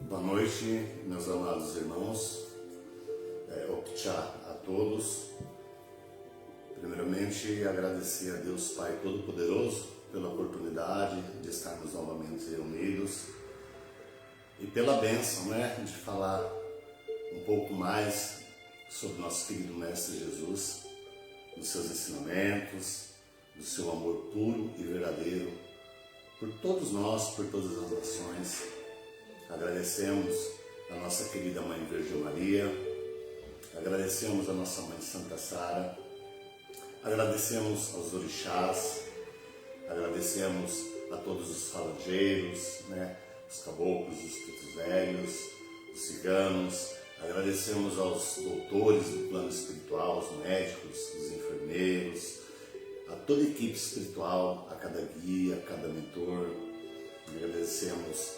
Boa noite, meus amados irmãos, Okcha a todos. Primeiramente, agradecer a Deus Pai Todo-Poderoso pela oportunidade de estarmos novamente reunidos e pela bênção, de falar um pouco mais sobre nosso querido Mestre Jesus, dos seus ensinamentos, do seu amor puro e verdadeiro por todos nós, por todas as nações. Agradecemos a nossa querida Mãe Virgem Maria, agradecemos a nossa Mãe Santa Sara, agradecemos aos orixás, agradecemos a todos os falangeiros, os caboclos, os pretos velhos, os ciganos, agradecemos aos doutores do plano espiritual, os médicos, os enfermeiros, a toda a equipe espiritual, a cada guia, a cada mentor. Agradecemos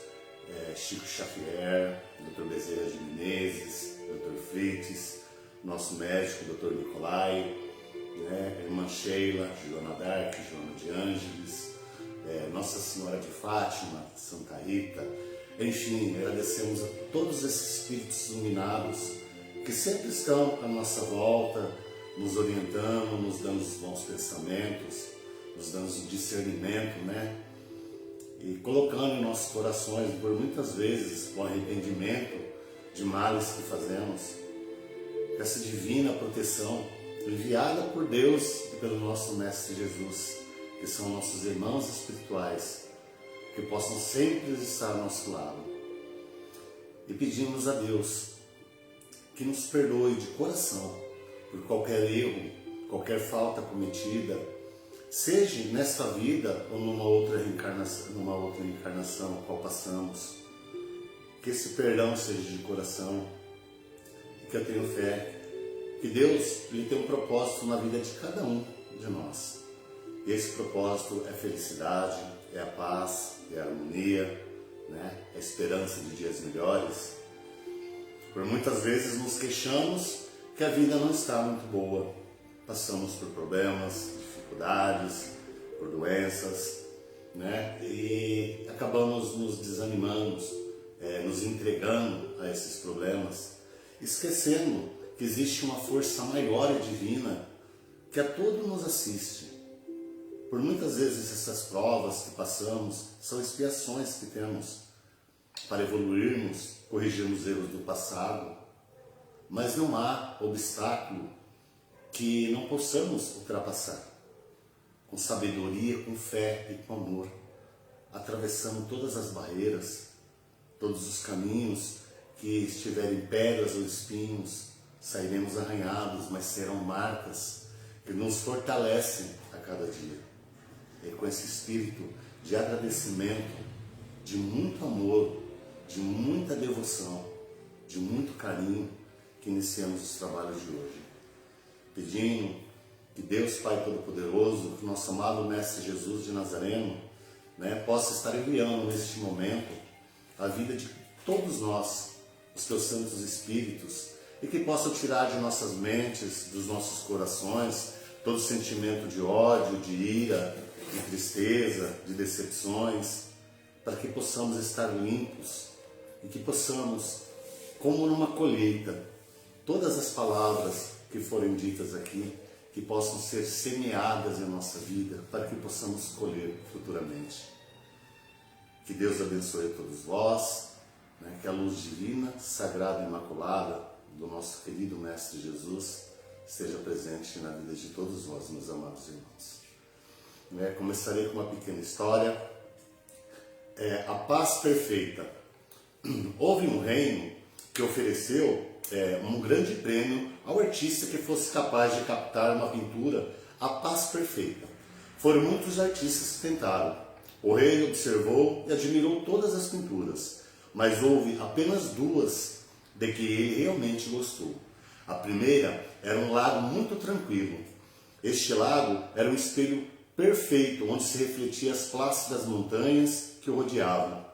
Chico Xavier, Dr. Bezerra de Menezes, Dr. Frites, nosso médico, Dr. Nicolai, Irmã Sheila, Joana d'Arc, Joana de Ângeles, Nossa Senhora de Fátima, Santa Rita. Enfim, agradecemos a todos esses espíritos iluminados que sempre estão à nossa volta, nos orientando, nos dando os bons pensamentos, nos dando o discernimento, e colocando em nossos corações, por muitas vezes, com arrependimento de males que fazemos, essa divina proteção enviada por Deus e pelo nosso Mestre Jesus, que são nossos irmãos espirituais, que possam sempre estar ao nosso lado. E pedimos a Deus que nos perdoe de coração por qualquer erro, qualquer falta cometida, seja nesta vida ou numa outra reencarnação a qual passamos. Que esse perdão seja de coração e que eu tenho fé que Deus ele tem um propósito na vida de cada um de nós. E esse propósito é felicidade, é a paz, é a harmonia, é a esperança de dias melhores. Por muitas vezes nos queixamos que a vida não está muito boa. Passamos por problemas, dificuldades, por doenças, e acabamos nos desanimando, nos entregando a esses problemas, esquecendo que existe uma força maior e divina que a todo nos assiste. Por muitas vezes essas provas que passamos são expiações que temos para evoluirmos, corrigirmos erros do passado, mas não há obstáculo que não possamos ultrapassar. Com sabedoria, com fé e com amor, atravessando todas as barreiras, todos os caminhos que estiverem pedras ou espinhos, sairemos arranhados, mas serão marcas que nos fortalecem a cada dia. E com esse espírito de agradecimento, de muito amor, de muita devoção, de muito carinho, que iniciamos os trabalhos de hoje. Pedindo que Deus Pai Todo-Poderoso, que nosso amado Mestre Jesus de Nazareno, possa estar enviando neste momento a vida de todos nós, os teus santos espíritos, e que possa tirar de nossas mentes, dos nossos corações, todo sentimento de ódio, de ira, de tristeza, de decepções, para que possamos estar limpos e que possamos, como numa colheita, todas as palavras que forem ditas aqui, que possam ser semeadas em nossa vida, para que possamos colher futuramente. Que Deus abençoe a todos vós, que a luz divina, sagrada e imaculada do nosso querido Mestre Jesus esteja presente na vida de todos vós, meus amados irmãos. Começarei com uma pequena história. A paz perfeita. Houve um reino que ofereceu um grande prêmio ao artista que fosse capaz de captar uma pintura a paz perfeita. Foram muitos artistas que tentaram. O rei observou e admirou todas as pinturas, mas houve apenas duas de que ele realmente gostou. A primeira era um lago muito tranquilo. Este lago era um espelho perfeito, onde se refletia as plácidas montanhas que o rodeavam.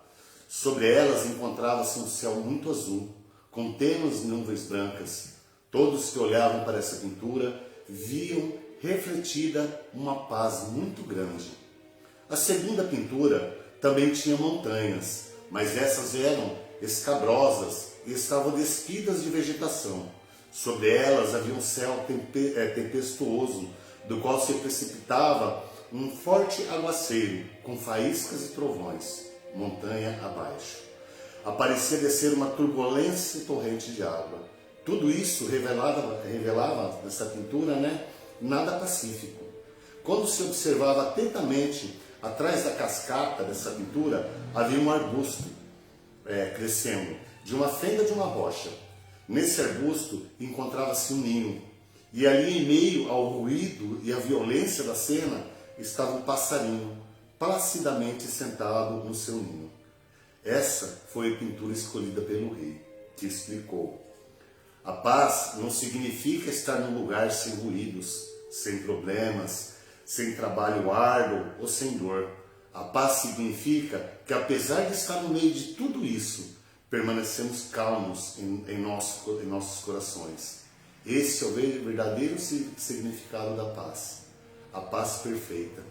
Sobre elas encontrava-se um céu muito azul, com tênues nuvens brancas. Todos que olhavam para essa pintura viam refletida uma paz muito grande. A segunda pintura também tinha montanhas, mas essas eram escabrosas e estavam despidas de vegetação. Sobre elas havia um céu tempestuoso, do qual se precipitava um forte aguaceiro, com faíscas e trovões, montanha abaixo. Aparecia descer uma turbulência torrente de água. Tudo isso revelava nessa pintura, nada pacífico. Quando se observava atentamente, atrás da cascata dessa pintura, havia um arbusto crescendo, de uma fenda de uma rocha. Nesse arbusto encontrava-se um ninho, e ali, em meio ao ruído e à violência da cena, estava um passarinho, placidamente sentado no seu ninho. Essa foi a pintura escolhida pelo rei, que explicou: a paz não significa estar num lugar sem ruídos, sem problemas, sem trabalho árduo ou sem dor. A paz significa que, apesar de estar no meio de tudo isso, permanecemos calmos em nossos corações. Esse é o verdadeiro significado da paz. A paz perfeita,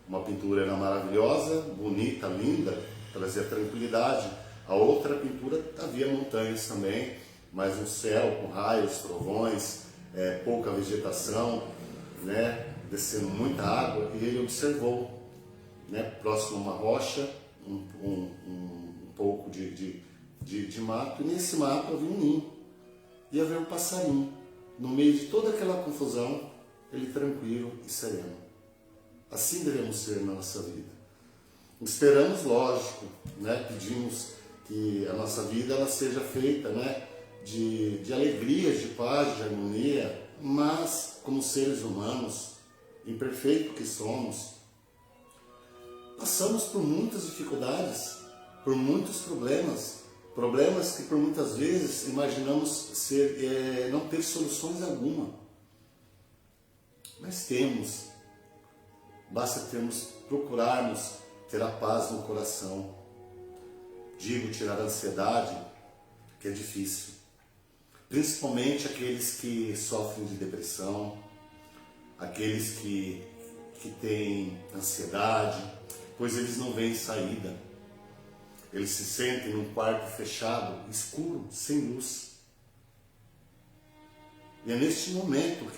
Uma pintura era maravilhosa, bonita, linda, trazia tranquilidade. A outra pintura havia montanhas também, mas um céu com raios, trovões, pouca vegetação, descendo muita água, e ele observou, próximo a uma rocha, um pouco de mato, e nesse mato havia um ninho, e havia um passarinho. No meio de toda aquela confusão, ele tranquilo e sereno. Assim devemos ser na nossa vida. Esperamos, lógico, pedimos que a nossa vida ela seja feita de alegrias, de paz, de harmonia, mas como seres humanos, imperfeitos que somos, passamos por muitas dificuldades, por muitos problemas que por muitas vezes imaginamos não ter soluções alguma. Mas temos, basta procurarmos ter a paz no coração. Digo, tirar a ansiedade, que é difícil. Principalmente aqueles que sofrem de depressão, aqueles que têm ansiedade, pois eles não veem saída. Eles se sentem num quarto fechado, escuro, sem luz. E é neste momento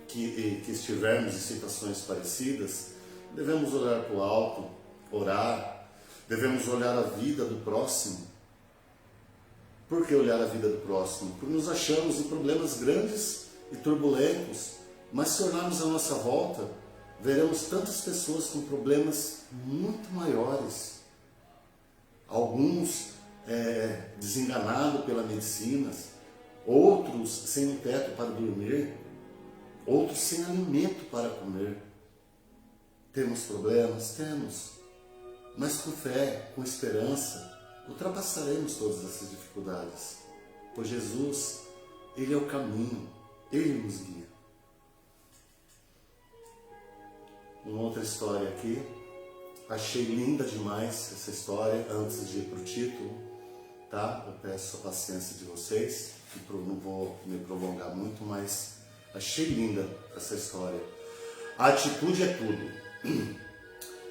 que estivermos em situações parecidas, devemos olhar para o alto, orar, devemos olhar a vida do próximo. Por que olhar a vida do próximo? Porque nos achamos em problemas grandes e turbulentos, mas se olharmos à nossa volta, veremos tantas pessoas com problemas muito maiores. Alguns desenganados pela medicina, outros sem um teto para dormir, outros sem alimento para comer. Temos problemas? Temos. Mas com fé, com esperança, ultrapassaremos todas essas dificuldades. Pois Jesus, Ele é o caminho, Ele nos guia. Uma outra história aqui. Achei linda demais essa história, antes de ir para o título, tá? Eu peço a paciência de vocês, não vou me prolongar muito, mas achei linda essa história. A atitude é tudo.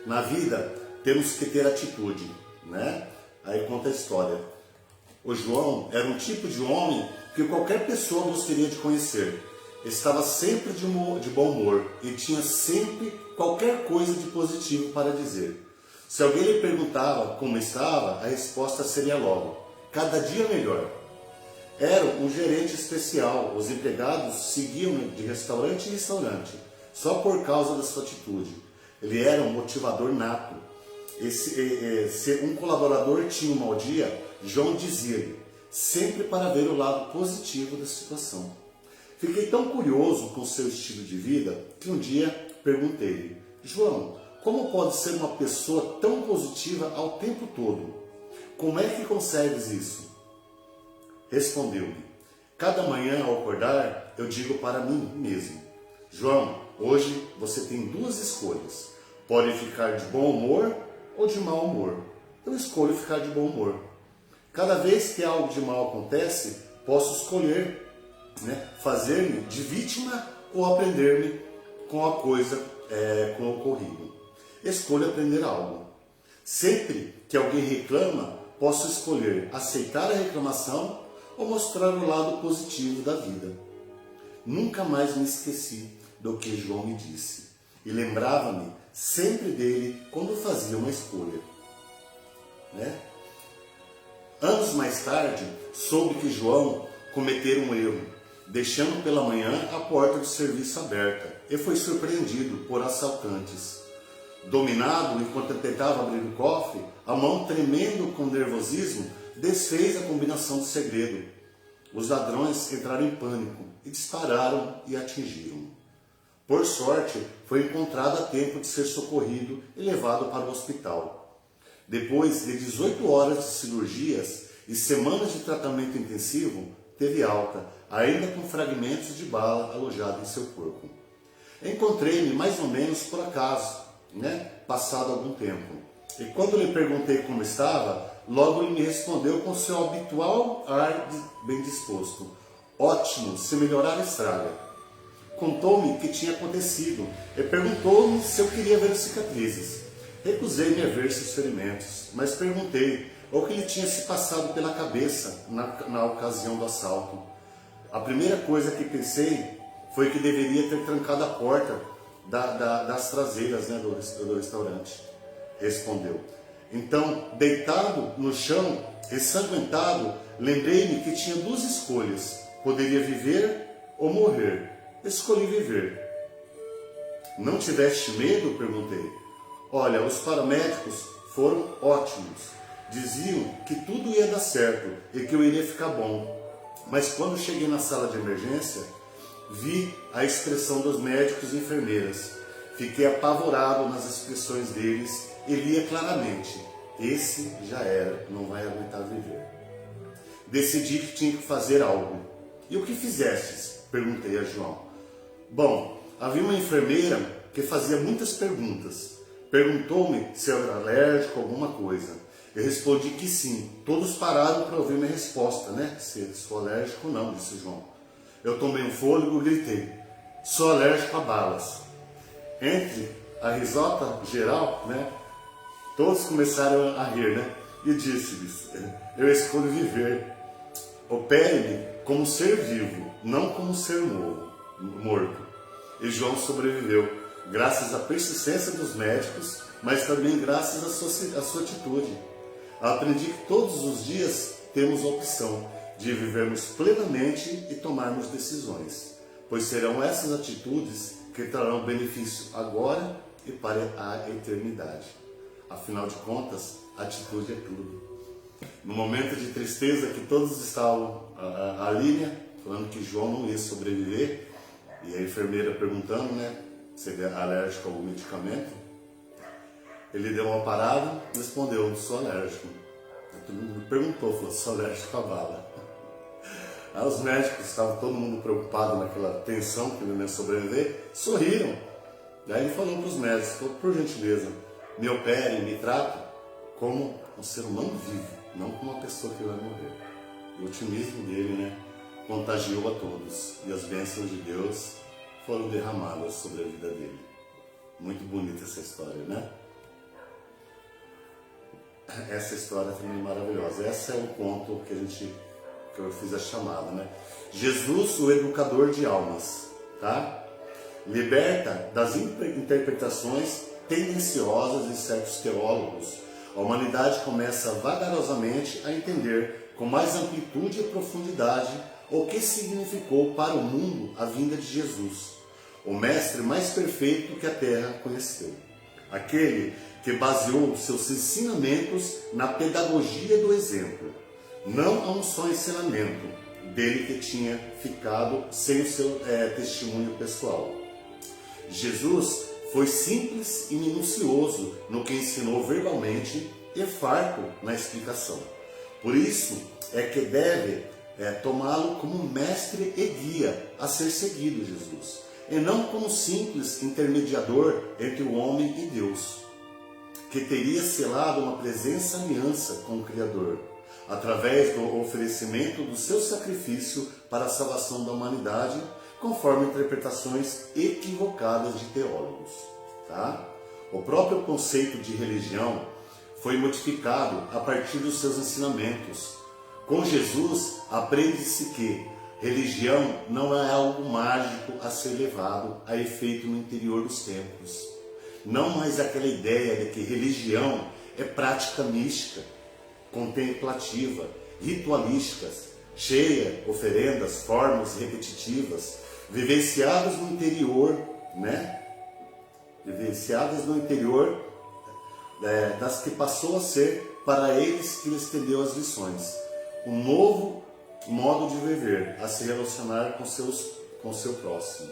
Na vida, temos que ter atitude, Aí conta a história. O João era um tipo de homem que qualquer pessoa gostaria de conhecer. Estava sempre de bom humor e tinha sempre qualquer coisa de positivo para dizer. Se alguém lhe perguntava como estava, a resposta seria logo: cada dia melhor. Era um gerente especial, os empregados seguiam de restaurante em restaurante, só por causa da sua atitude. Ele era um motivador nato. Se um colaborador tinha um mau dia, João dizia-lhe, sempre para ver o lado positivo da situação. Fiquei tão curioso com seu estilo de vida que um dia perguntei-lhe: João, como pode ser uma pessoa tão positiva ao tempo todo? Como é que consegues isso? Respondeu-me: cada manhã ao acordar eu digo para mim mesmo: João, hoje você tem duas escolhas. Pode ficar de bom humor ou de mau humor. Eu escolho ficar de bom humor. Cada vez que algo de mal acontece, posso escolher fazer-me de vítima ou aprender-me com a coisa, com o ocorrido. Escolho aprender algo. Sempre que alguém reclama, posso escolher aceitar a reclamação ou mostrar o lado positivo da vida. Nunca mais me esqueci do que João me disse e lembrava-me sempre dele quando fazia uma escolha. Né? Anos mais tarde, soube que João cometera um erro, deixando pela manhã a porta do serviço aberta, e foi surpreendido por assaltantes. Dominado, enquanto tentava abrir o cofre, a mão tremendo com nervosismo, desfez a combinação do segredo. Os ladrões entraram em pânico e dispararam e atingiram. Por sorte, foi encontrado a tempo de ser socorrido e levado para o hospital. Depois de 18 horas de cirurgias e semanas de tratamento intensivo, teve alta, ainda com fragmentos de bala alojados em seu corpo. Encontrei-me mais ou menos por acaso, passado algum tempo. E quando lhe perguntei como estava, logo ele me respondeu com seu habitual ar bem disposto. Ótimo, se melhorar estraga. Contou-me o que tinha acontecido e perguntou-me se eu queria ver as cicatrizes. Recusei-me a ver esses ferimentos, mas perguntei o que lhe tinha se passado pela cabeça na ocasião do assalto. A primeira coisa que pensei foi que deveria ter trancado a porta das traseiras do restaurante. Respondeu. Então, deitado no chão, ensanguentado, lembrei-me que tinha duas escolhas. Poderia viver ou morrer. Escolhi viver. Não tiveste medo? Perguntei. Olha, os paramédicos foram ótimos. Diziam que tudo ia dar certo e que eu iria ficar bom. Mas quando cheguei na sala de emergência, vi a expressão dos médicos e enfermeiras. Fiquei apavorado nas expressões deles e lia claramente. Esse já era, não vai aguentar viver. Decidi que tinha que fazer algo. E o que fizestes? Perguntei a João. Bom, havia uma enfermeira que fazia muitas perguntas. Perguntou-me se eu era alérgico a alguma coisa. Eu respondi que sim. Todos pararam para ouvir minha resposta, Se sou alérgico ou não, disse João. Eu tomei um fôlego e gritei. Sou alérgico a balas. Entre a risota geral, todos começaram a rir, E disse-lhes, eu escolho viver. Opere-me como ser vivo, não como ser morto. E João sobreviveu, graças à persistência dos médicos, mas também graças à sua atitude. Aprendi que todos os dias temos a opção de vivermos plenamente e tomarmos decisões, pois serão essas atitudes que trarão benefício agora e para a eternidade. Afinal de contas, atitude é tudo. No momento de tristeza que todos estavam ali, falando que João não ia sobreviver, e a enfermeira perguntando, se ele é alérgico a algum medicamento, ele deu uma parada e respondeu, sou alérgico. Todo mundo perguntou, falou, sou alérgico a bala. Aí os médicos, estavam todo mundo preocupado naquela tensão que ele não ia sobreviver, sorriram. Daí ele falou para os médicos, por gentileza, me operem, me tratem como um ser humano vivo, não como uma pessoa que vai morrer. E o otimismo dele, contagiou a todos. E as bênçãos de Deus foram derramadas sobre a vida dele. Muito bonita essa história, Essa história também é maravilhosa. Esse é o ponto que eu fiz a chamada, Jesus, o educador de almas, Liberta das interpretações tendenciosas de certos teólogos. A humanidade começa vagarosamente a entender com mais amplitude e profundidade o que significou para o mundo a vinda de Jesus, o mestre mais perfeito que a terra conheceu. Aquele que baseou seus ensinamentos na pedagogia do exemplo, não a um só ensinamento dele que tinha ficado sem o seu testemunho pessoal. Jesus foi simples e minucioso no que ensinou verbalmente e farto na explicação. Por isso é que deve tomá-lo como mestre e guia a ser seguido, Jesus, e não como simples intermediador entre o homem e Deus, que teria selado uma presença aliança com o Criador, através do oferecimento do seu sacrifício para a salvação da humanidade, conforme interpretações equivocadas de teólogos. O próprio conceito de religião foi modificado a partir dos seus ensinamentos. Com Jesus, aprende-se que religião não é algo mágico a ser levado a efeito no interior dos templos. Não mais aquela ideia de que religião é prática mística, contemplativa, ritualística, cheia, oferendas, formas repetitivas, vivenciadas no interior, vivenciadas no interior das que passou a ser para eles que lhes tendeu as lições. Um novo modo de viver, a se relacionar com o seu próximo,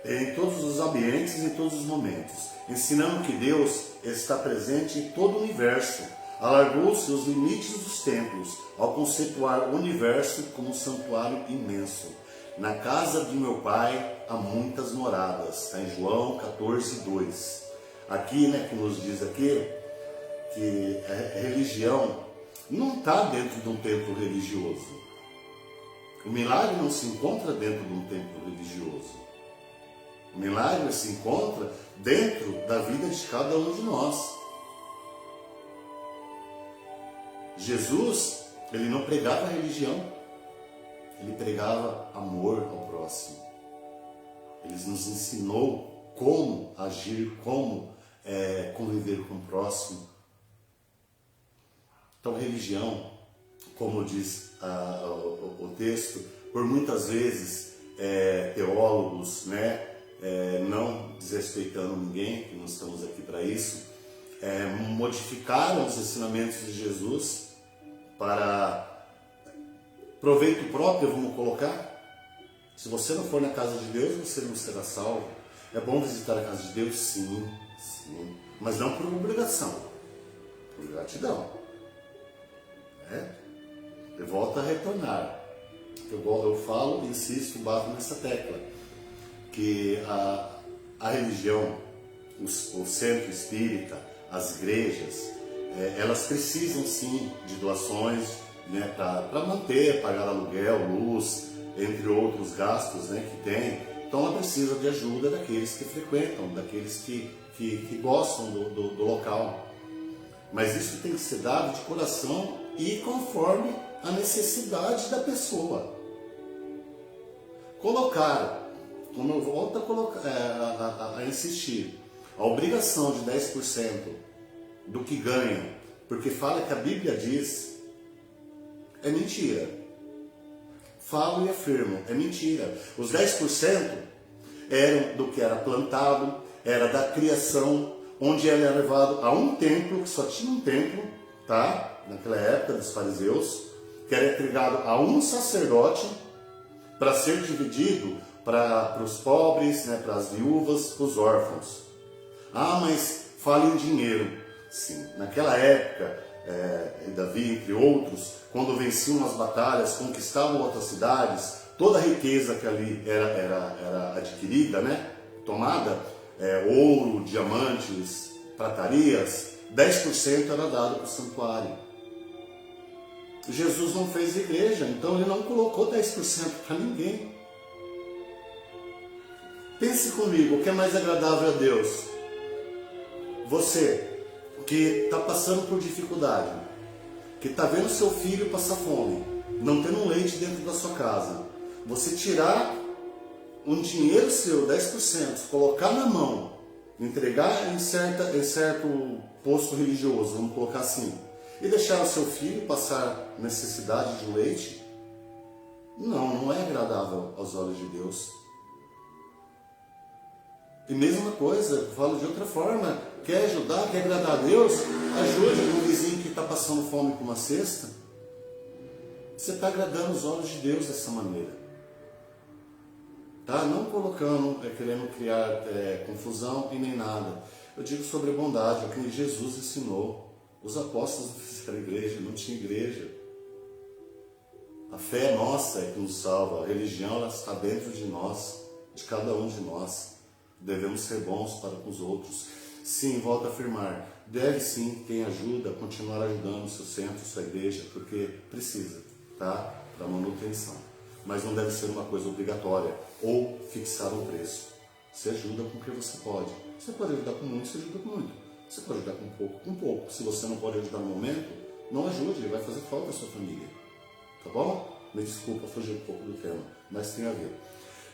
em todos os ambientes e em todos os momentos, ensinando que Deus está presente em todo o universo. Alargou-se os limites dos templos ao conceituar o universo como um santuário imenso. Na casa de meu pai há muitas moradas, está em João 14:2. Aqui, que nos diz aqui que a religião não está dentro de um templo religioso. O milagre não se encontra dentro de um templo religioso. O milagre se encontra dentro da vida de cada um de nós. Jesus, ele não pregava religião, ele pregava amor ao próximo. Ele nos ensinou como agir, como conviver com o próximo. Então, religião, como diz o texto, por muitas vezes teólogos, não desrespeitando ninguém, que não estamos aqui para isso, modificaram os ensinamentos de Jesus para proveito próprio, vamos colocar. Se você não for na casa de Deus, você não será salvo. É bom visitar a casa de Deus? Sim, mas não por obrigação, por gratidão. Eu volto a retornar. Eu falo, insisto, bato nessa tecla, que a religião, o centro espírita, as igrejas, elas precisam sim de doações, para manter, pagar aluguel, luz, entre outros gastos que tem. Então ela precisa de ajuda daqueles que frequentam, daqueles que gostam do local. Mas isso tem que ser dado de coração e conforme a necessidade da pessoa. Colocar, como eu volto a insistir, a obrigação de 10% do que ganha, porque fala que a Bíblia diz, é mentira. Falo e afirmo, é mentira. Os 10% eram do que era plantado, era da criação, onde ele era levado a um templo, que só tinha um templo, naquela época dos fariseus, que era entregado a um sacerdote para ser dividido para os pobres, para as viúvas, para os órfãos. Mas fala em dinheiro. Sim, naquela época, Davi, entre outros, quando venciam as batalhas, conquistavam outras cidades, toda a riqueza que ali era adquirida, tomada, ouro, diamantes, pratarias, 10% era dado para o santuário. Jesus não fez igreja, então ele não colocou 10% para ninguém. Pense comigo, o que é mais agradável a Deus? Você que está passando por dificuldade, que está vendo seu filho passar fome, não tendo leite dentro da sua casa, você tirar um dinheiro seu, 10%, colocar na mão, entregar em certo posto religioso, vamos colocar assim, e deixar o seu filho passar necessidade de leite, não é agradável aos olhos de Deus. E mesma coisa, eu falo de outra forma, quer ajudar, quer agradar a Deus, ajude um vizinho que está passando fome com uma cesta. Você está agradando os olhos de Deus dessa maneira. Não colocando, querendo criar confusão e nem nada. Eu digo sobre a bondade, o que Jesus ensinou. Os apóstolos não fizeram igreja, não tinha igreja. A fé nossa é que nos salva, a religião ela está dentro de nós, de cada um de nós. Devemos ser bons para com os outros. Sim, volto a afirmar, deve sim, quem ajuda, continuar ajudando o seu centro, sua igreja, porque precisa, para manutenção. Mas não deve ser uma coisa obrigatória, ou fixar um preço. Você ajuda com o que você pode. Você pode ajudar com muito, você ajuda com muito. Você pode ajudar com pouco, com pouco. Se você não pode ajudar no momento, não ajude, vai fazer falta à sua família. Tá bom? Me desculpa, fugir um pouco do tema, mas tem a ver.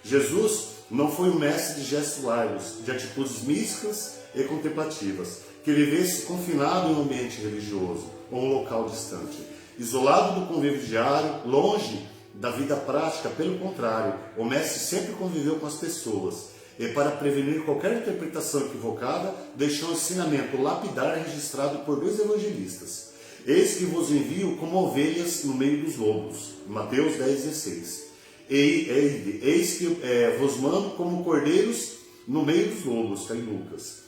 Jesus não foi um mestre de gestos largos, de atitudes místicas e contemplativas, que vivesse confinado em um ambiente religioso ou um local distante, isolado do convívio diário, longe da vida prática. Pelo contrário, o mestre sempre conviveu com as pessoas e, para prevenir qualquer interpretação equivocada, deixou um ensinamento lapidar registrado por 2 evangelistas. Eis que vos envio como ovelhas no meio dos lobos. Mateus 10,16. Eis que vos mando como cordeiros no meio dos lobos. Está em Lucas.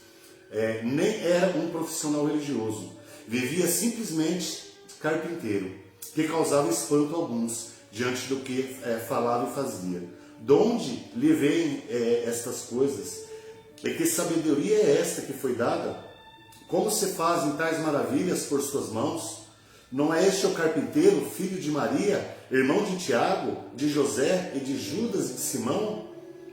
Nem era um profissional religioso. Vivia simplesmente carpinteiro, que causava espanto a alguns diante do que falava e fazia. De onde lhe vêm estas coisas? E que sabedoria é esta que foi dada? Como se fazem tais maravilhas por suas mãos? Não é este o carpinteiro, filho de Maria, irmão de Tiago, de José e de Judas e de Simão?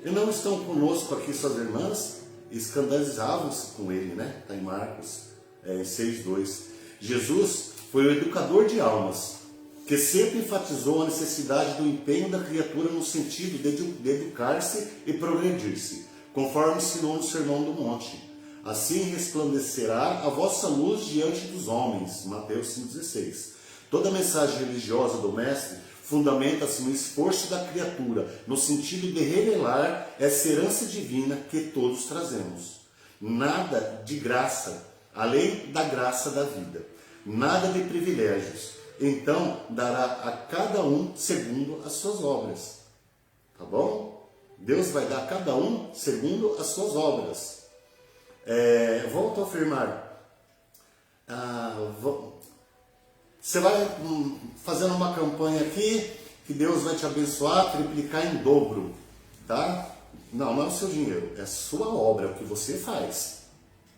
E não estão conosco aqui suas irmãs? Escandalizavam-se com ele, né? Está em Marcos 6,2. Jesus foi o educador de almas, que sempre enfatizou a necessidade do empenho da criatura no sentido de educar-se e progredir-se, conforme ensinou no Sermão do Monte. Assim resplandecerá a vossa luz diante dos homens. Mateus 5,16. Toda mensagem religiosa do Mestre fundamenta-se no esforço da criatura, no sentido de revelar essa herança divina que todos trazemos. Nada de graça, além da graça da vida. Nada de privilégios. Então dará a cada um segundo as suas obras. Tá bom? Deus vai dar a cada um segundo as suas obras. Volto a afirmar. Você vai fazendo uma campanha aqui, que Deus vai te abençoar, triplicar em dobro. Tá? Não é o seu dinheiro, é a sua obra, é o que você faz.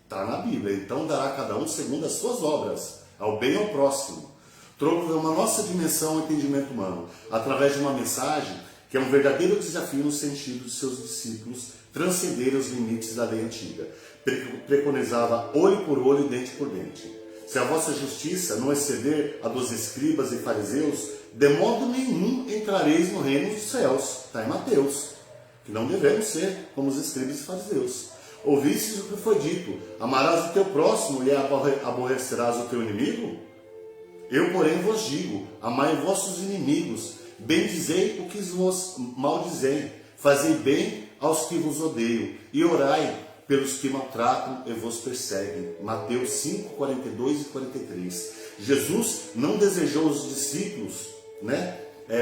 Está na Bíblia. Então dará a cada um segundo as suas obras, ao bem e ao próximo. Trouxe uma nossa dimensão ao entendimento humano, através de uma mensagem que é um verdadeiro desafio no sentido de seus discípulos transcenderem os limites da lei antiga. Preconizava olho por olho, dente por dente. Se a vossa justiça não exceder a dos escribas e fariseus, de modo nenhum entrareis no reino dos céus. Está em Mateus. Que não devemos ser como os escribas e fariseus. Ouvistes o que foi dito: amarás o teu próximo e aborrecerás o teu inimigo? Eu, porém, vos digo: amai vossos inimigos, bendizei o que vos maldizem, fazei bem aos que vos odeiam, e orai pelos que maltratam e vos perseguem. Mateus 5, 42 e 43. Jesus não desejou os discípulos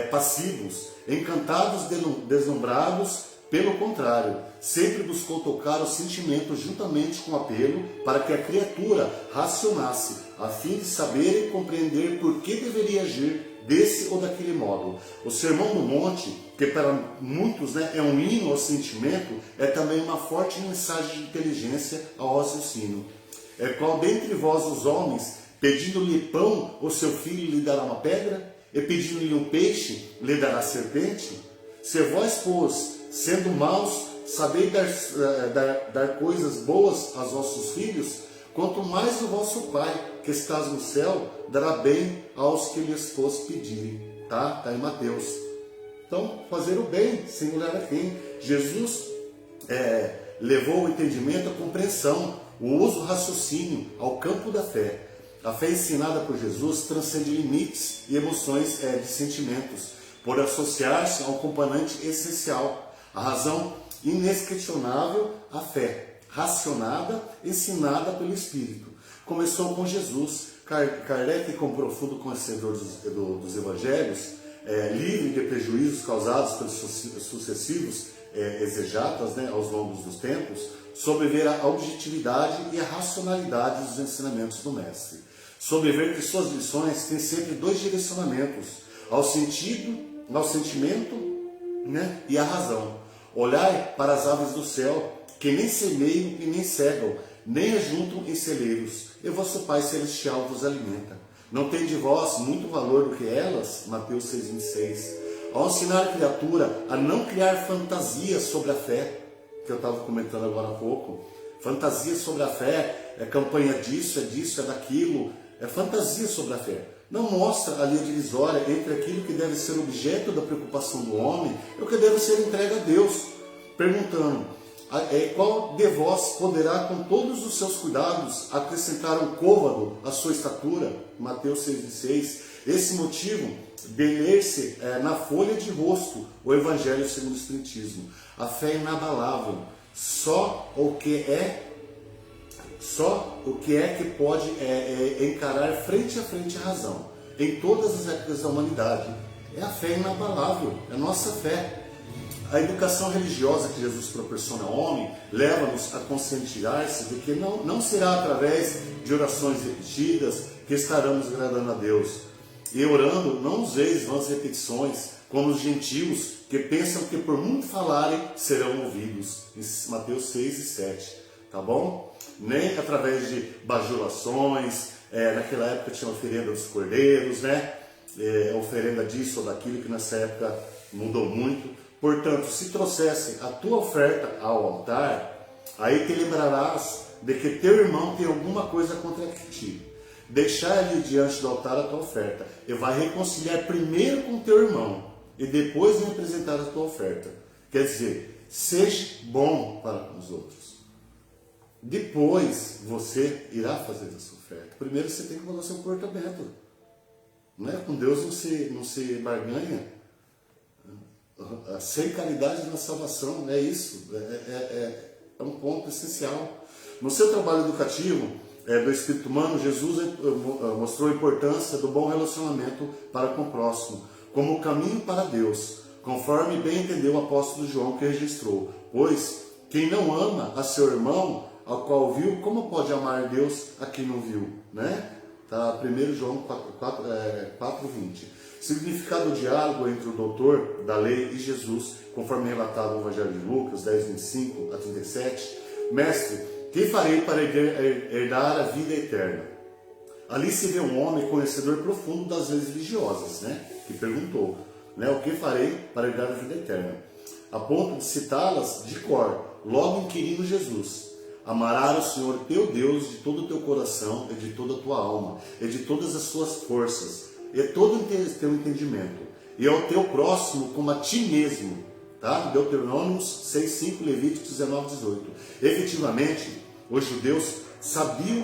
passivos, encantados, deslumbrados. Pelo contrário, sempre buscou tocar os sentimentos juntamente com o apelo para que a criatura racionasse, a fim de saber e compreender por que deveria agir desse ou daquele modo. O Sermão do Monte, que para muitos é um hino ao sentimento, é também uma forte mensagem de inteligência ao raciocínio. Qual dentre vós os homens, pedindo-lhe pão, o seu filho lhe dará uma pedra? E pedindo-lhe um peixe, lhe dará serpente? Se vós, pois, sendo maus, sabeis dar coisas boas aos vossos filhos, quanto mais o vosso Pai, que estás no céu, dará bem aos que lhes vos pedirem. Tá em Mateus. Então, fazer o bem, sem olhar a quem. Jesus levou o entendimento, a compreensão, o uso, o raciocínio ao campo da fé. A fé ensinada por Jesus transcende limites e emoções de sentimentos, por associar-se a um componente essencial. A razão inesquestionável, a fé, racionada, ensinada pelo Espírito. Começou com Jesus. Kardec, como profundo conhecedor dos Evangelhos, livre de prejuízos causados pelos sucessivos exegetas aos longos dos tempos, soube ver a objetividade e a racionalidade dos ensinamentos do Mestre. Soube ver que suas lições têm sempre 2 direcionamentos, ao sentimento e à razão. Olhai para as aves do céu, que nem semeiam e nem cegam, nem ajuntam em celeiros, e vosso Pai Celestial vos alimenta. Não tem de vós muito valor do que elas? Mateus 6,26. Ao ensinar a criatura a não criar fantasias sobre a fé, que eu estava comentando agora há pouco, Fantasia sobre a fé é campanha disso, é daquilo, é fantasia sobre a fé. Não mostra a linha divisória entre aquilo que deve ser objeto da preocupação do homem e o que deve ser entregue a Deus. Perguntando, qual de vós poderá com todos os seus cuidados acrescentar um côvado à sua estatura? Mateus 6,6. Esse motivo de ler-se na folha de rosto o Evangelho segundo o Espiritismo. A fé é inabalável. Só o que é que pode encarar frente a frente a razão em todas as épocas da humanidade. É a fé inabalável, é a nossa fé. A educação religiosa que Jesus proporciona ao homem leva-nos a conscientizar-se de que não será através de orações repetidas que estaremos agradando a Deus. E orando, não useis vãs repetições, como os gentios que pensam que por muito falarem serão ouvidos. Em Mateus 6 e 7. Tá bom? Nem através de bajulações, naquela época tinha oferenda dos cordeiros, né? Oferenda disso ou daquilo, que nessa época mudou muito. Portanto, se trouxesse a tua oferta ao altar, aí te lembrarás de que teu irmão tem alguma coisa contra ti. Deixar ali diante do altar a tua oferta e vai reconciliar primeiro com teu irmão e depois me apresentar a tua oferta. Quer dizer, seja bom para com os outros. Depois você irá fazer a sua oferta. Primeiro você tem que mandar seu porto aberto. Né? Com Deus não se barganha. Sem caridade na salvação, é isso. É um ponto essencial. No seu trabalho educativo do espírito humano, Jesus mostrou a importância do bom relacionamento para com o próximo, como o caminho para Deus, conforme bem entendeu o apóstolo João, que registrou. Pois quem não ama a seu irmão, ao qual viu, como pode amar Deus a quem não viu? Né? Tá, 1 João 4:20. Significado do diálogo entre o doutor da lei e Jesus, conforme relatado no Evangelho de Lucas 10:25 a 37. Mestre, que farei para herdar a vida eterna? Ali se vê um homem conhecedor profundo das leis religiosas, né? Que perguntou, né? O que farei para herdar a vida eterna? A ponto de citá-las de cor, logo inquirindo Jesus. Amarás o Senhor teu Deus de todo o teu coração e de toda a tua alma e de todas as suas forças e todo o teu entendimento, e ao teu próximo como a ti mesmo. Tá? Deuteronômio 6:5, Levítico 19:18. Efetivamente, os judeus sabiam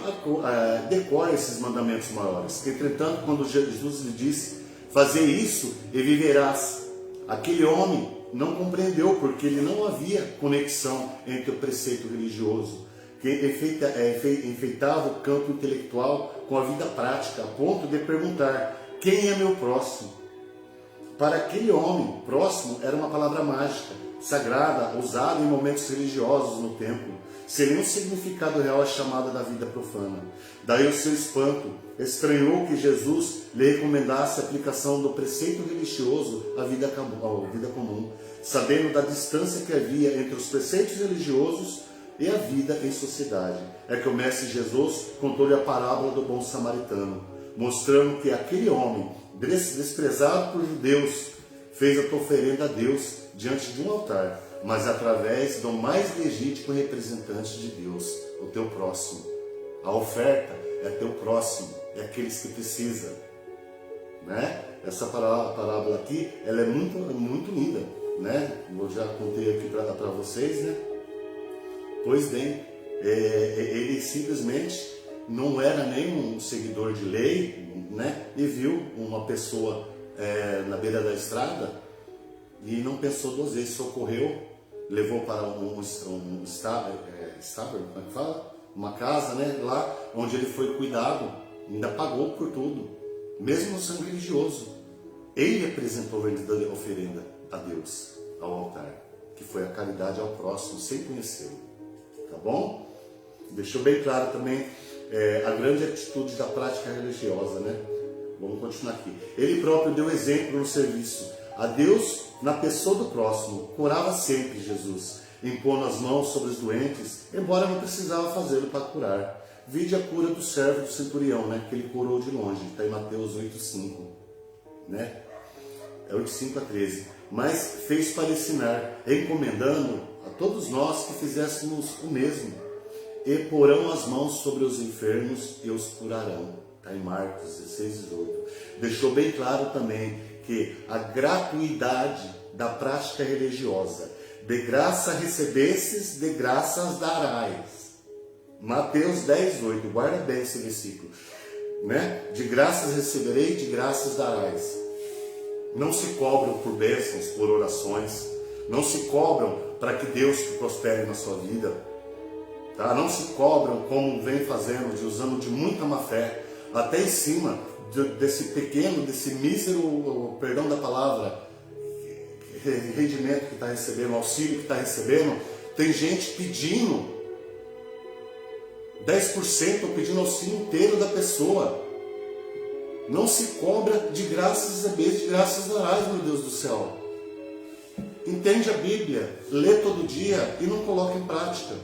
decorar esses mandamentos maiores. Entretanto, quando Jesus lhe disse, fazer isso e viverás, aquele homem não compreendeu, porque ele não havia conexão entre o preceito religioso, que enfeitava o campo intelectual com a vida prática, a ponto de perguntar, quem é meu próximo? Para aquele homem, próximo era uma palavra mágica, sagrada, usada em momentos religiosos no templo, sem nenhum significado real à chamada da vida profana. Daí o seu espanto, estranhou que Jesus lhe recomendasse a aplicação do preceito religioso à vida comum, sabendo da distância que havia entre os preceitos religiosos e a vida em sociedade. É que o mestre Jesus contou-lhe a parábola do bom samaritano, mostrando que aquele homem, desprezado por judeus, fez a tua oferenda a Deus diante de um altar, mas através do mais legítimo representante de Deus, o teu próximo. A oferta é teu próximo, é aqueles que precisam. Né? Essa parábola aqui, ela é muito, muito linda. Né? Eu já contei aqui para vocês, né? Pois bem, ele simplesmente não era nem um seguidor de lei, né? E viu uma pessoa na beira da estrada e não pensou duas vezes, socorreu, levou para um estábulo, como é que fala? Uma casa, né? Lá onde ele foi cuidado, ainda pagou por tudo, mesmo no sangue religioso. Ele apresentou a verdadeira oferenda a Deus, ao altar, que foi a caridade ao próximo, sem conhecê-lo. Tá bom? Deixou bem claro também a grande atitude da prática religiosa, né? Vamos continuar aqui. Ele próprio deu exemplo no serviço a Deus na pessoa do próximo. Curava sempre Jesus, impondo as mãos sobre os doentes, embora não precisava fazê-lo para curar. Vide a cura do servo do centurião, né? Que ele curou de longe. Está em Mateus 8:5, né? É 8:5 a 13. Mas fez para ensinar, encomendando a todos nós que fizéssemos o mesmo. e porão as mãos sobre os enfermos e os curarão. Está em Marcos 16, 18. Deixou bem claro também que a gratuidade da prática religiosa, de graça recebestes, de graças darás. Mateus 10, 8. Guarda bem esse versículo. Né? De graças receberei, de graças darás. Não se cobram por bênçãos, por orações. Não se cobram para que Deus te prospere na sua vida. Tá? Não se cobram como vem fazendo, usando de muita má fé, até em cima desse pequeno, desse mísero, perdão da palavra, rendimento que está recebendo, auxílio que está recebendo. Tem gente pedindo 10% ou pedindo auxílio inteiro da pessoa. Não se cobra de graças recebeis, de graças darás, meu Deus do céu. Entende a Bíblia, lê todo dia e não coloca em prática.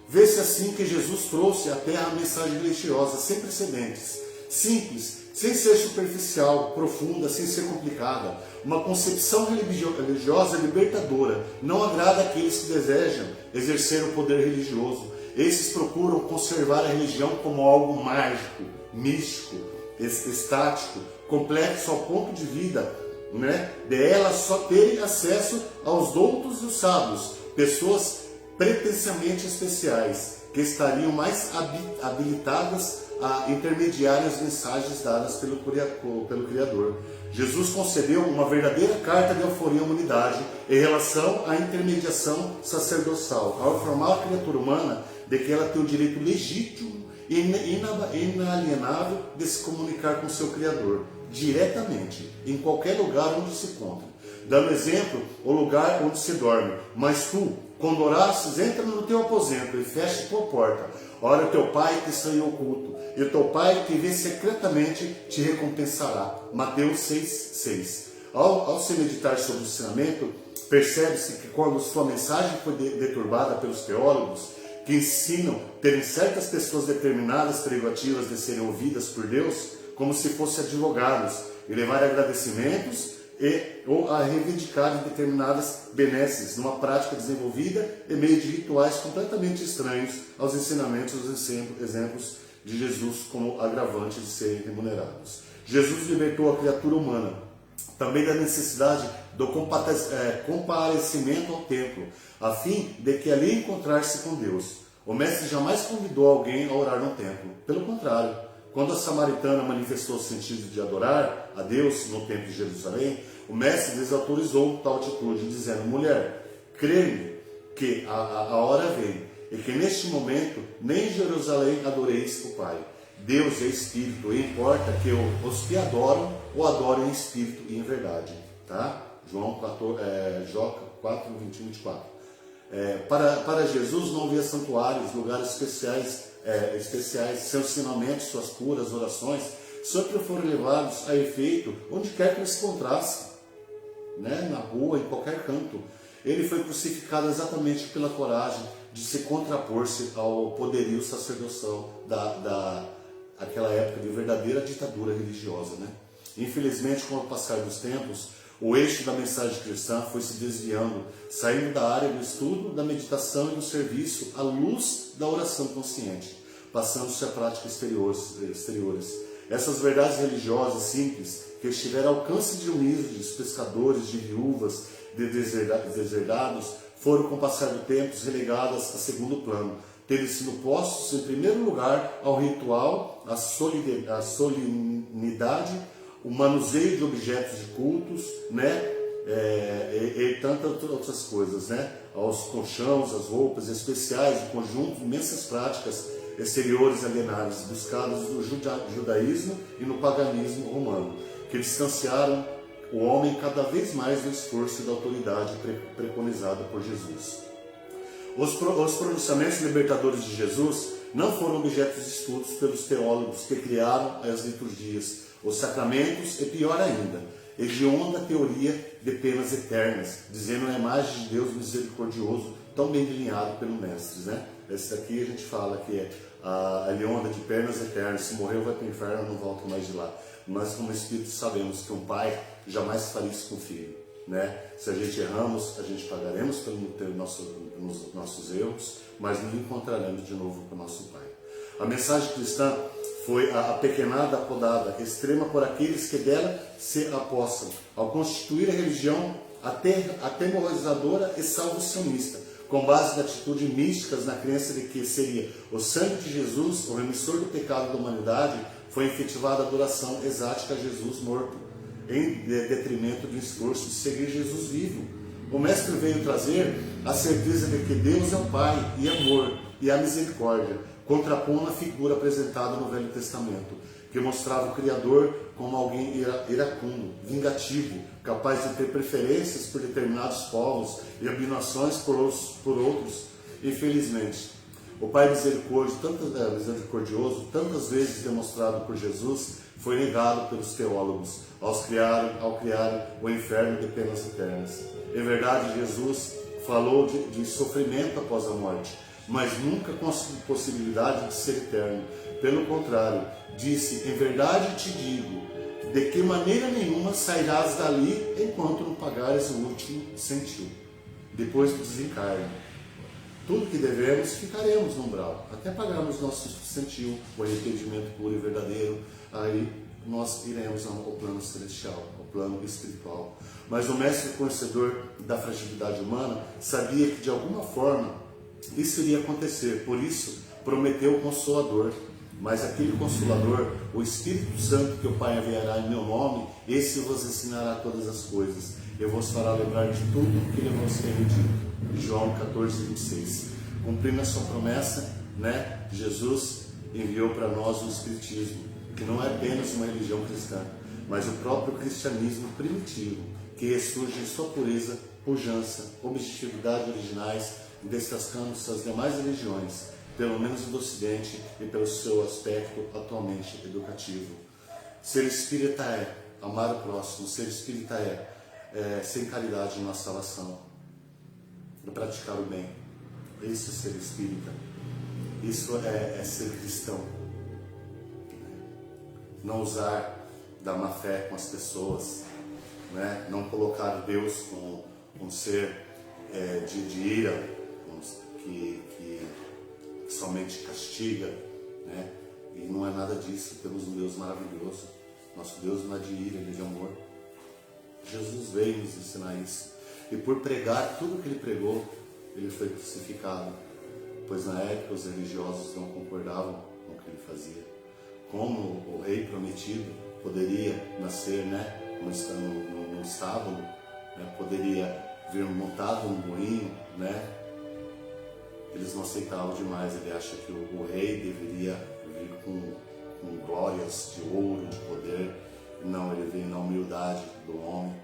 Vê-se assim que Jesus trouxe até a mensagem religiosa, sem precedentes, simples, sem ser superficial, profunda, sem ser complicada. Uma concepção religiosa libertadora, não agrada àqueles que desejam exercer o poder religioso. Esses procuram conservar a religião como algo mágico, místico, estático, complexo ao ponto de vida, né? De elas só terem acesso aos doutos e os sábios, pessoas pretensamente especiais, que estariam mais habilitadas a intermediar as mensagens dadas pelo Criador. Jesus concedeu uma verdadeira carta de alforria à humanidade em relação à intermediação sacerdotal, ao informar a criatura humana de que ela tem o direito legítimo e inalienável de se comunicar com seu Criador, diretamente, em qualquer lugar onde se encontra. Dando exemplo, o lugar onde se dorme. Mas tu, quando orasses, entra no teu aposento e fecha a tua porta. Ora, o teu Pai que está em oculto, e o teu Pai que vê secretamente te recompensará. Mateus 6,6. Ao se meditar sobre o ensinamento, percebe-se que quando sua mensagem foi deturbada pelos teólogos, que ensinam terem certas pessoas determinadas prerrogativas de serem ouvidas por Deus, como se fossem advogados, e levar agradecimentos ou a reivindicar determinadas benesses numa prática desenvolvida em meio de rituais completamente estranhos aos ensinamentos e aos exemplos de Jesus como agravante de serem remunerados. Jesus libertou a criatura humana também da necessidade do comparecimento ao templo, a fim de que ali encontrar-se com Deus. O mestre jamais convidou alguém a orar no templo. Pelo contrário, quando a samaritana manifestou o sentido de adorar a Deus no templo de Jerusalém, o mestre desautorizou tal atitude, dizendo: mulher, crê-me que a hora vem, e que neste momento nem em Jerusalém adoreis o Pai. Deus é Espírito, e importa que os que adoram, o adorem em Espírito e em verdade. Tá? João 4, 21, 24. Para Jesus não havia santuários, lugares especiais, seus ensinamentos, suas curas, orações, sempre foram levados a efeito onde quer que ele se encontrasse, né? Na rua, em qualquer canto. Ele foi crucificado exatamente pela coragem de se contrapor-se ao poderio sacerdotal daquela época de verdadeira ditadura religiosa, né? Infelizmente, com o passar dos tempos, o eixo da mensagem cristã foi se desviando, saindo da área do estudo, da meditação e do serviço à luz da oração consciente, passando-se a práticas exteriores. Essas verdades religiosas simples, que estiveram ao alcance de humildes, pescadores, de viúvas, de deserdados, foram com o passar do tempo relegadas a segundo plano, tendo sido postos em primeiro lugar ao ritual, à solenidade, o manuseio de objetos de cultos, né? E tantas outras coisas, né? Aos colchões, às roupas especiais, o conjunto de imensas práticas exteriores alienadas, buscadas no judaísmo e no paganismo romano, que distanciaram o homem cada vez mais do esforço e da autoridade preconizada por Jesus. Os pronunciamentos libertadores de Jesus não foram objetos de estudos pelos teólogos que criaram as liturgias, os sacramentos e, pior ainda, hedionda teoria de penas eternas, dizendo a imagem de Deus misericordioso, tão bem delineado pelo Mestre, né? Esse daqui a gente fala que é a hedionda de penas eternas, se morreu vai para o inferno, não volta mais de lá. Nós como Espírito sabemos que um pai jamais faria isso com o filho. né? Se a gente erramos, a gente pagaremos pelos nossos erros, mas nos encontraremos de novo com o nosso Pai. A mensagem cristã foi a pequenada apodada, extrema por aqueles que dela se apossam, ao constituir a religião atemorizadora e salvacionista, com base em atitudes místicas na crença de que seria o sangue de Jesus, o remissor do pecado da humanidade, foi efetivada a adoração exática a Jesus morto, em detrimento do esforço de seguir Jesus vivo. O Mestre veio trazer a certeza de que Deus é o Pai e amor e a misericórdia, contrapondo a figura apresentada no Velho Testamento, que mostrava o Criador como alguém iracundo, vingativo, capaz de ter preferências por determinados povos e abominações por outros. Infelizmente, o Pai misericordioso, tantas vezes demonstrado por Jesus, foi negado pelos teólogos ao criarem o inferno de penas eternas. Em verdade, Jesus falou de sofrimento após a morte, mas nunca com a possibilidade de ser eterno. Pelo contrário, disse: em verdade te digo, de que maneira nenhuma sairás dali enquanto não pagares o último centil. Depois do desencarne, tudo que devemos, ficaremos no umbral, até pagarmos nosso centil, o arrependimento puro e verdadeiro. Aí nós iremos ao plano celestial, ao plano espiritual. Mas o mestre conhecedor da fragilidade humana sabia que de alguma forma isso iria acontecer, por isso prometeu o Consolador. Mas aquele Consolador, o Espírito Santo que o Pai enviará em meu nome, esse vos ensinará todas as coisas. Eu vos fará lembrar de tudo o que ele vos tem dito. João 14, 26. Cumprindo a sua promessa, né? Jesus enviou para nós o Espiritismo, que não é apenas uma religião cristã, mas o próprio cristianismo primitivo, que ressurge em sua pureza, pujança, objetividade originais, destacando-se as demais religiões, pelo menos do Ocidente, e pelo seu aspecto atualmente educativo. Ser espírita é amar o próximo, ser espírita é sem caridade na salvação, é praticar o bem. Isso é ser espírita, isso é ser cristão. Não usar da má fé com as pessoas, né? Não colocar Deus como um ser de ira, que somente castiga, né? E não é nada disso. Temos um Deus maravilhoso. Nosso Deus não é de ira, ele é de amor. Jesus veio nos ensinar isso. E por pregar tudo que ele pregou, ele foi crucificado, pois na época os religiosos não concordavam com o que ele fazia. Como o rei prometido poderia nascer, né, no estábulo, né, poderia vir montado num moinho, né? Eles não aceitavam demais. Ele acha que o rei deveria vir com glórias de ouro, de poder. Não, ele veio na humildade do homem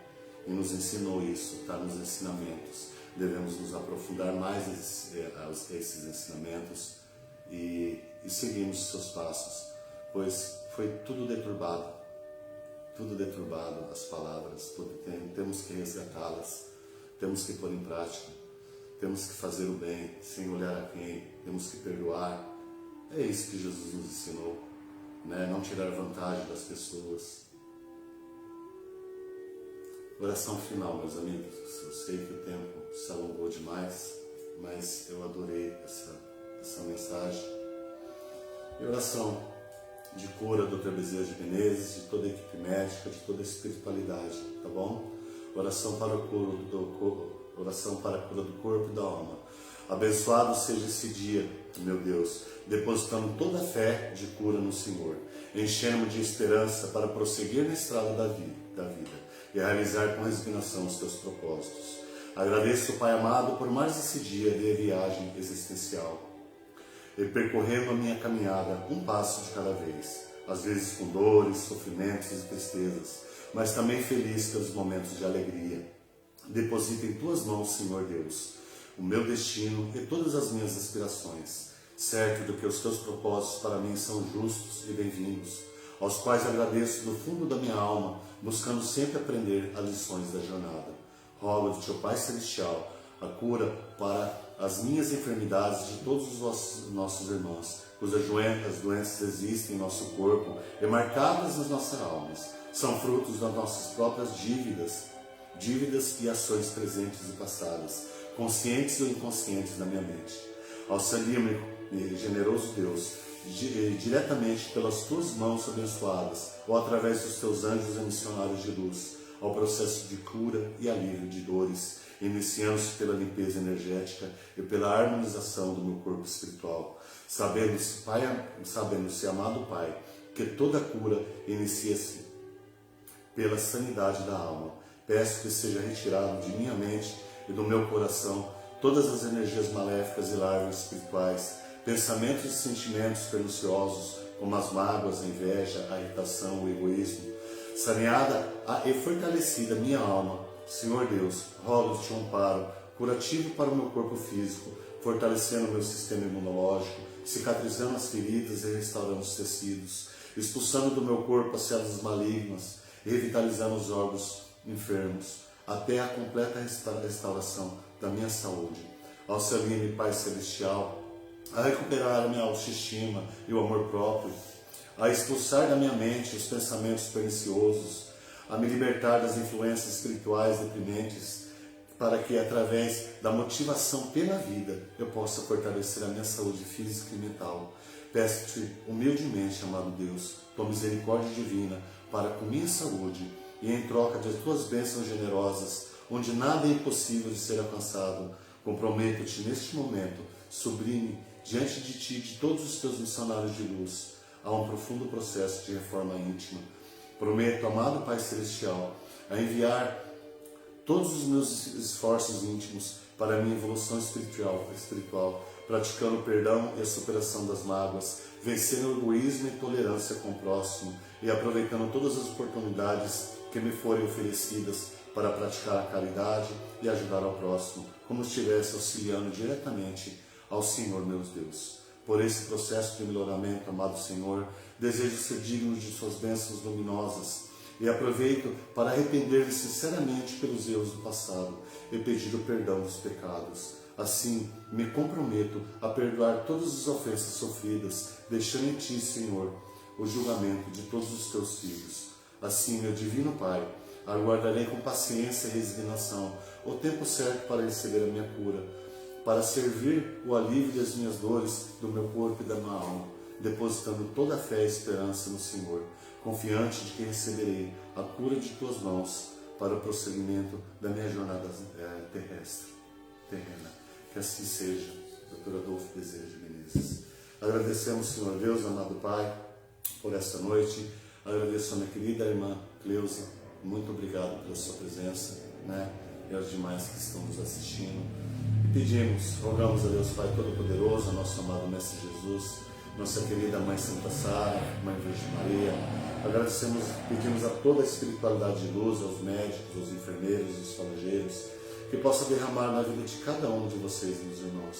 e nos ensinou isso, está nos ensinamentos. Devemos nos aprofundar mais esses ensinamentos e seguirmos os seus passos, pois foi tudo deturbado, as palavras, temos que resgatá-las, temos que pôr em prática. Temos que fazer o bem, sem olhar a quem, temos que perdoar. É isso que Jesus nos ensinou, né? Não tirar vantagem das pessoas. Oração final, meus amigos. Eu sei que o tempo se alongou demais, mas eu adorei essa mensagem. E oração de cura do Dr. Bezerra de Menezes, de toda a equipe médica, de toda a espiritualidade, tá bom? Oração para a cura do corpo e da alma. Abençoado seja esse dia, meu Deus, depositando toda a fé de cura no Senhor. Enchemos de esperança para prosseguir na estrada da vida e realizar com resignação os teus propósitos. Agradeço, Pai amado, por mais esse dia de viagem existencial, e percorrendo a minha caminhada um passo de cada vez, às vezes com dores, sofrimentos e tristezas, mas também feliz pelos momentos de alegria. Deposita em tuas mãos, Senhor Deus, o meu destino e todas as minhas aspirações, certo de que os teus propósitos para mim são justos e bem-vindos, aos quais agradeço do fundo da minha alma, buscando sempre aprender as lições da jornada. Rogo de teu Pai Celestial a cura para as minhas enfermidades de todos os nossos irmãos, cujas doenças existem em nosso corpo e marcadas nas nossas almas, são frutos das nossas próprias dívidas dívidas e ações presentes e passadas, conscientes ou inconscientes na minha mente. Auxilia-me, generoso Deus, diretamente pelas tuas mãos abençoadas ou através dos teus anjos e missionários de luz, ao processo de cura e alívio de dores, iniciando-se pela limpeza energética e pela harmonização do meu corpo espiritual, sabendo-se, amado Pai, que toda cura inicia-se pela sanidade da alma. Peço que seja retirado de minha mente e do meu coração todas as energias maléficas e larvas espirituais, pensamentos e sentimentos perniciosos, como as mágoas, a inveja, a irritação, o egoísmo. Saneada e fortalecida minha alma, Senhor Deus, rogo-te um amparo curativo para o meu corpo físico, fortalecendo o meu sistema imunológico, cicatrizando as feridas e restaurando os tecidos, expulsando do meu corpo as células malignas e revitalizando os órgãos enfermos, até a completa restauração da minha saúde. Auxilia-me, Pai Celestial, a recuperar a minha autoestima e o amor próprio, a expulsar da minha mente os pensamentos perniciosos, a me libertar das influências espirituais deprimentes, para que, através da motivação pela vida, eu possa fortalecer a minha saúde física e mental. Peço-te humildemente, amado Deus, tua misericórdia divina para com minha saúde, e em troca de tuas bênçãos generosas, onde nada é impossível de ser alcançado, comprometo-te neste momento, sublime, diante de ti e de todos os teus missionários de luz, a um profundo processo de reforma íntima. Prometo, amado Pai Celestial, a enviar todos os meus esforços íntimos para a minha evolução espiritual, praticando o perdão e a superação das mágoas, vencendo o egoísmo e a intolerância com o próximo e aproveitando todas as oportunidades que me forem oferecidas para praticar a caridade e ajudar ao próximo, como se estivesse auxiliando diretamente ao Senhor, meu Deus. Por esse processo de melhoramento, amado Senhor, desejo ser digno de suas bênçãos luminosas e aproveito para arrepender-me sinceramente pelos erros do passado e pedir o perdão dos pecados. Assim, me comprometo a perdoar todas as ofensas sofridas, deixando em ti, Senhor, o julgamento de todos os teus filhos. Assim, meu divino Pai, aguardarei com paciência e resignação o tempo certo para receber a minha cura, para servir o alívio das minhas dores, do meu corpo e da minha alma, depositando toda a fé e esperança no Senhor, confiante de que receberei a cura de tuas mãos para o prosseguimento da minha jornada terrena. Que assim seja, Dr. Adolfo Bezerra de Menezes. Agradecemos, Senhor Deus, amado Pai, por esta noite. Agradeço a minha querida irmã Cleusa, muito obrigado pela sua presença, e aos demais que estão nos assistindo. E pedimos, rogamos a Deus Pai Todo-Poderoso, a nosso amado Mestre Jesus, nossa querida Mãe Santa Sara, Mãe Virgem Maria. Agradecemos, pedimos a toda a espiritualidade de luz, aos médicos, aos enfermeiros, aos falangeiros, que possa derramar na vida de cada um de vocês, meus irmãos,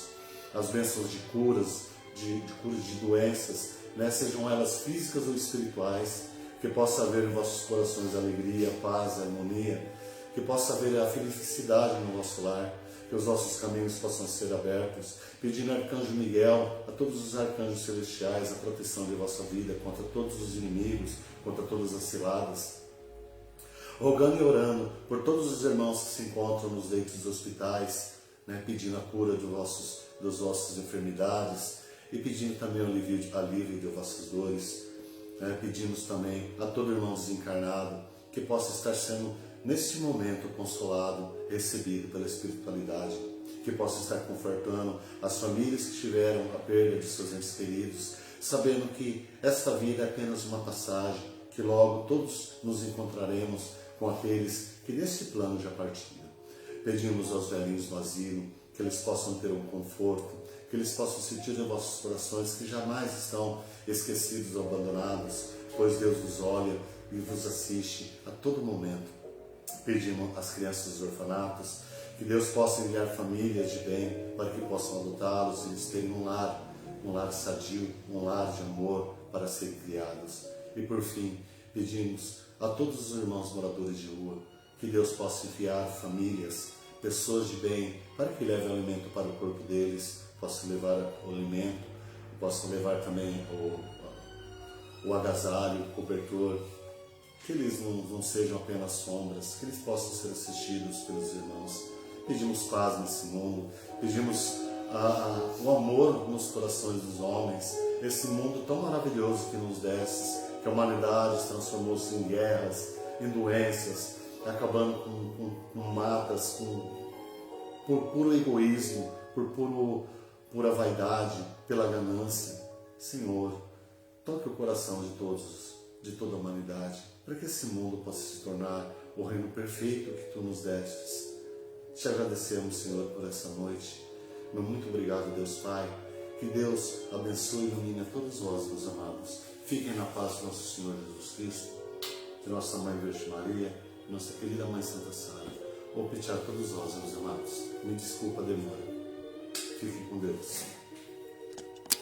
as bênçãos de curas, de curas de doenças, sejam elas físicas ou espirituais, que possa haver em vossos corações alegria, paz, harmonia, que possa haver a felicidade no vosso lar, que os nossos caminhos possam ser abertos, pedindo ao Arcanjo Miguel, a todos os arcanjos celestiais, a proteção de vossa vida contra todos os inimigos, contra todas as ciladas, rogando e orando por todos os irmãos que se encontram nos leitos dos hospitais, pedindo a cura das vossas enfermidades e pedindo também o alívio de vossas dores. Pedimos também a todo irmão desencarnado que possa estar sendo, neste momento, consolado, recebido pela espiritualidade, que possa estar confortando as famílias que tiveram a perda de seus entes queridos, sabendo que esta vida é apenas uma passagem, que logo todos nos encontraremos com aqueles que neste plano já partiram. Pedimos aos velhinhos no asilo que eles possam ter um conforto, que eles possam sentir em vossos corações que jamais estão esquecidos ou abandonados, pois Deus vos olha e vos assiste a todo momento. Pedimos às crianças dos orfanatos que Deus possa enviar famílias de bem para que possam adotá-los e eles terem um lar sadio, um lar de amor para serem criados. E por fim, pedimos a todos os irmãos moradores de rua que Deus possa enviar famílias, pessoas de bem, para que levem alimento para o corpo deles, possam levar o alimento, possam levar também o agasalho, o cobertor, que eles não sejam apenas sombras, que eles possam ser assistidos pelos irmãos. Pedimos paz nesse mundo, pedimos o amor nos corações dos homens, esse mundo tão maravilhoso que nos destes, que a humanidade se transformou-se em guerras, em doenças, acabando com matas, por puro egoísmo, por pura vaidade, pela ganância. Senhor, toque o coração de todos, de toda a humanidade, para que esse mundo possa se tornar o reino perfeito que Tu nos destes. Te agradecemos, Senhor, por essa noite. Muito obrigado, Deus Pai. Que Deus abençoe e ilumine a todos vós, meus amados. Fiquem na paz do nosso Senhor Jesus Cristo, de nossa Mãe Virgem Maria, de nossa querida Mãe Santa Sara. Vou pedir a todos vós, meus amados. Me desculpa a demora. Fiquem com Deus.